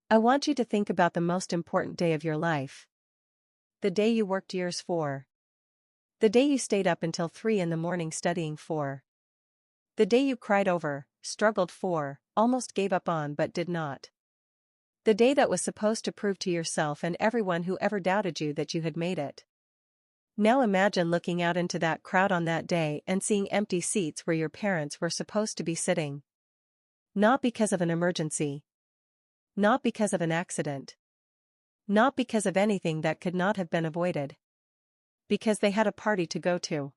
I want you to think about the most important day of your life. The day you worked years for. The day you stayed up until 3 in the morning studying for. The day you cried over, struggled for, almost gave up on but did not. The day that was supposed to prove to yourself and everyone who ever doubted you that you had made it. Now imagine looking out into that crowd on that day and seeing empty seats where your parents were supposed to be sitting. Not because of an emergency. Not because of an accident. Not because of anything that could not have been avoided. Because they had a party to go to.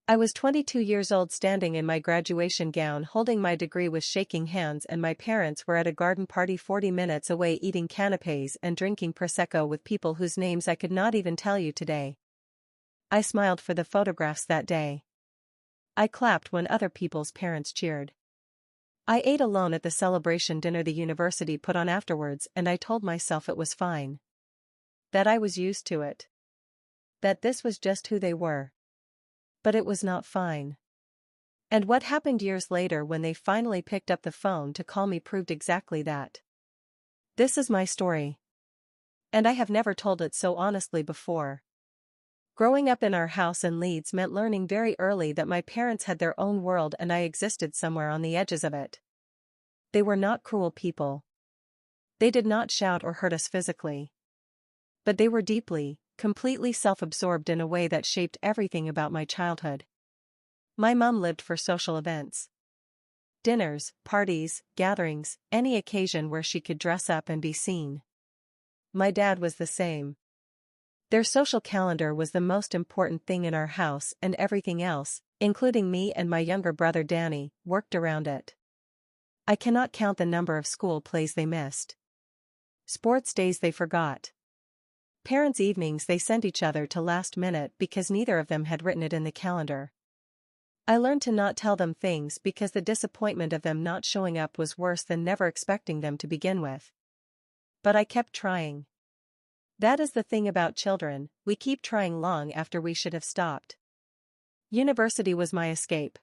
I was 22 years old standing in my graduation gown holding my degree with shaking hands, and my parents were at a garden party 40 minutes away eating canapes and drinking Prosecco with people whose names I could not even tell you today. I smiled for the photographs that day. I clapped when other people's parents cheered. I ate alone at the celebration dinner the university put on afterwards, and I told myself it was fine. That I was used to it. That this was just who they were. But it was not fine. And what happened years later when they finally picked up the phone to call me proved exactly that. This is my story. And I have never told it so honestly before. Growing up in our house in Leeds meant learning very early that my parents had their own world and I existed somewhere on the edges of it. They were not cruel people. They did not shout or hurt us physically. But they were deeply, completely self-absorbed in a way that shaped everything about my childhood. My mom lived for social events. Dinners, parties, gatherings, any occasion where she could dress up and be seen. My dad was the same. Their social calendar was the most important thing in our house, and everything else, including me and my younger brother Danny, worked around it. I cannot count the number of school plays they missed. Sports days they forgot. Parents' evenings they sent each other to last minute because neither of them had written it in the calendar. I learned to not tell them things because the disappointment of them not showing up was worse than never expecting them to begin with. But I kept trying. That is the thing about children, we keep trying long after we should have stopped. University was my escape.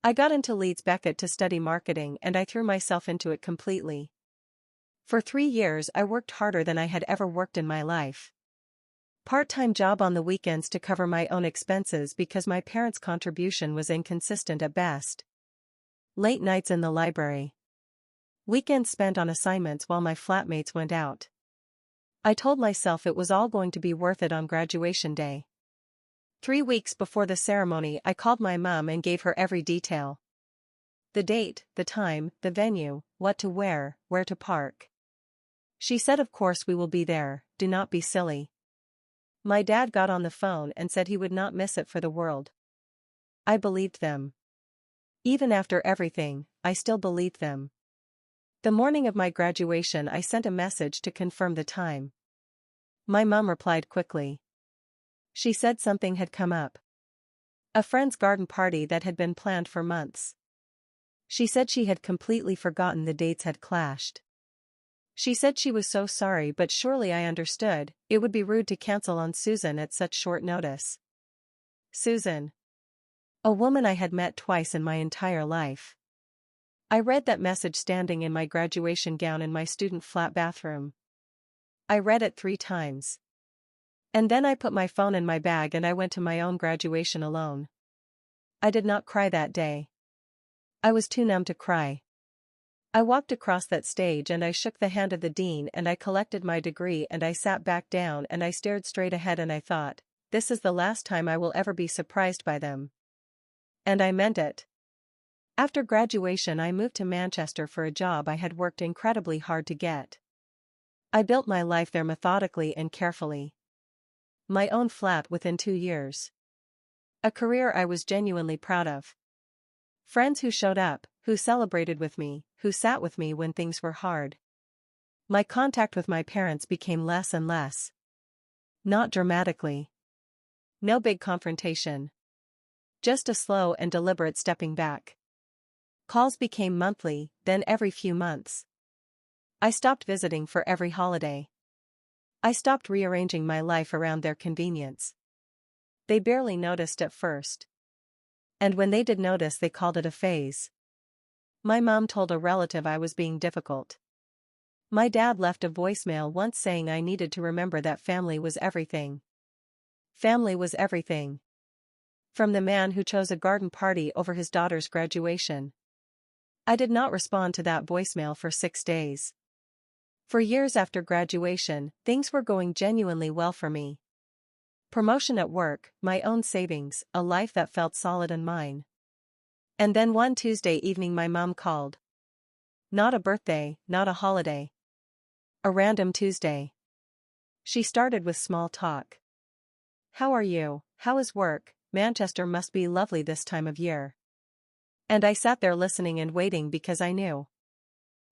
I got into Leeds Beckett to study marketing and I threw myself into it completely. For 3 years I worked harder than I had ever worked in my life. Part-time job on the weekends to cover my own expenses because my parents' contribution was inconsistent at best. Late nights in the library. Weekends spent on assignments while my flatmates went out. I told myself it was all going to be worth it on graduation day. 3 weeks before the ceremony I called my mom and gave her every detail. The date, the time, the venue, what to wear, where to park. She said of course we will be there, do not be silly. My dad got on the phone and said he would not miss it for the world. I believed them. Even after everything, I still believed them. The morning of my graduation I sent a message to confirm the time. My mom replied quickly. She said something had come up. A friend's garden party that had been planned for months. She said she had completely forgotten the dates had clashed. She said she was so sorry, but surely I understood, it would be rude to cancel on Susan at such short notice. Susan. A woman I had met twice in my entire life. I read that message standing in my graduation gown in my student flat bathroom. I read it 3 times. And then I put my phone in my bag and I went to my own graduation alone. I did not cry that day. I was too numb to cry. I walked across that stage and I shook the hand of the dean and I collected my degree and I sat back down and I stared straight ahead and I thought, this is the last time I will ever be surprised by them. And I meant it. After graduation I moved to Manchester for a job I had worked incredibly hard to get. I built my life there methodically and carefully. My own flat within 2 years. A career I was genuinely proud of. Friends who showed up, who celebrated with me, who sat with me when things were hard. My contact with my parents became less and less. Not dramatically. No big confrontation. Just a slow and deliberate stepping back. Calls became monthly, then every few months. I stopped visiting for every holiday. I stopped rearranging my life around their convenience. They barely noticed at first. And when they did notice they called it a phase. My mom told a relative I was being difficult. My dad left a voicemail once saying I needed to remember that family was everything. Family was everything. From the man who chose a garden party over his daughter's graduation. I did not respond to that voicemail for 6 days. For years after graduation, things were going genuinely well for me. Promotion at work, my own savings, a life that felt solid and mine. And then one Tuesday evening my mom called. Not a birthday, not a holiday. A random Tuesday. She started with small talk. How are you? How is work? Manchester must be lovely this time of year. And I sat there listening and waiting because I knew.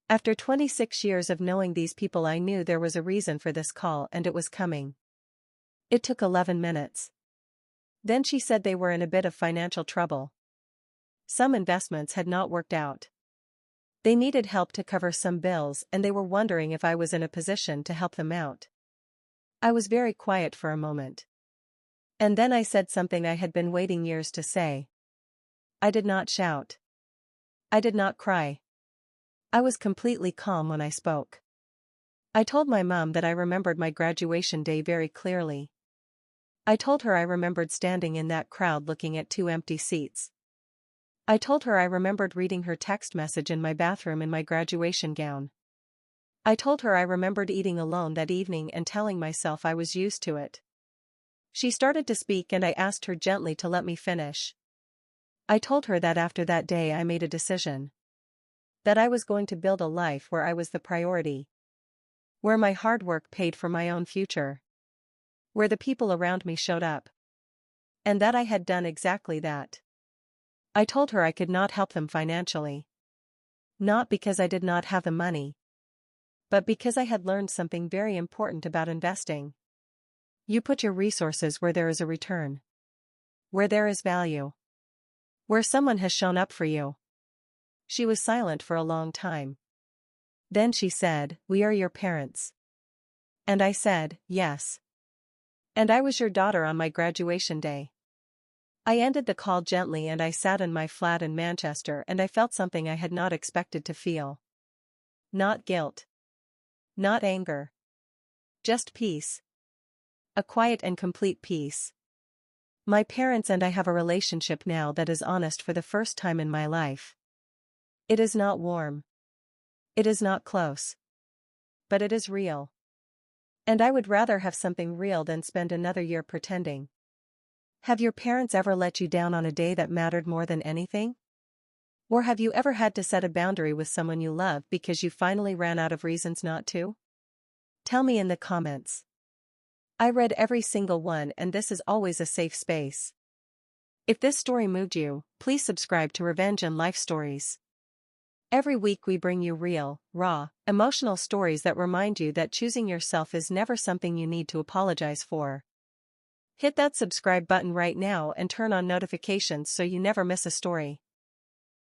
After 26 years of knowing these people, I knew there was a reason for this call and it was coming. It took 11 minutes. Then she said they were in a bit of financial trouble. Some investments had not worked out. They needed help to cover some bills and they were wondering if I was in a position to help them out. I was very quiet for a moment. And then I said something I had been waiting years to say. I did not shout. I did not cry. I was completely calm when I spoke. I told my mom that I remembered my graduation day very clearly. I told her I remembered standing in that crowd looking at 2 empty seats. I told her I remembered reading her text message in my bathroom in my graduation gown. I told her I remembered eating alone that evening and telling myself I was used to it. She started to speak and I asked her gently to let me finish. I told her that after that day I made a decision. That I was going to build a life where I was the priority. Where my hard work paid for my own future. Where the people around me showed up. And that I had done exactly that. I told her I could not help them financially. Not because I did not have the money. But because I had learned something very important about investing. You put your resources where there is a return. Where there is value. Where someone has shown up for you. She was silent for a long time. Then she said, "We are your parents." And I said, "Yes. And I was your daughter on my graduation day." I ended the call gently and I sat in my flat in Manchester and I felt something I had not expected to feel. Not guilt. Not anger. Just peace. A quiet and complete peace. My parents and I have a relationship now that is honest for the first time in my life. It is not warm. It is not close. But it is real. And I would rather have something real than spend another year pretending. Have your parents ever let you down on a day that mattered more than anything? Or have you ever had to set a boundary with someone you love because you finally ran out of reasons not to? Tell me in the comments. I read every single one and this is always a safe space. If this story moved you, please subscribe to Revenge and Life Stories. Every week we bring you real, raw, emotional stories that remind you that choosing yourself is never something you need to apologize for. Hit that subscribe button right now and turn on notifications so you never miss a story.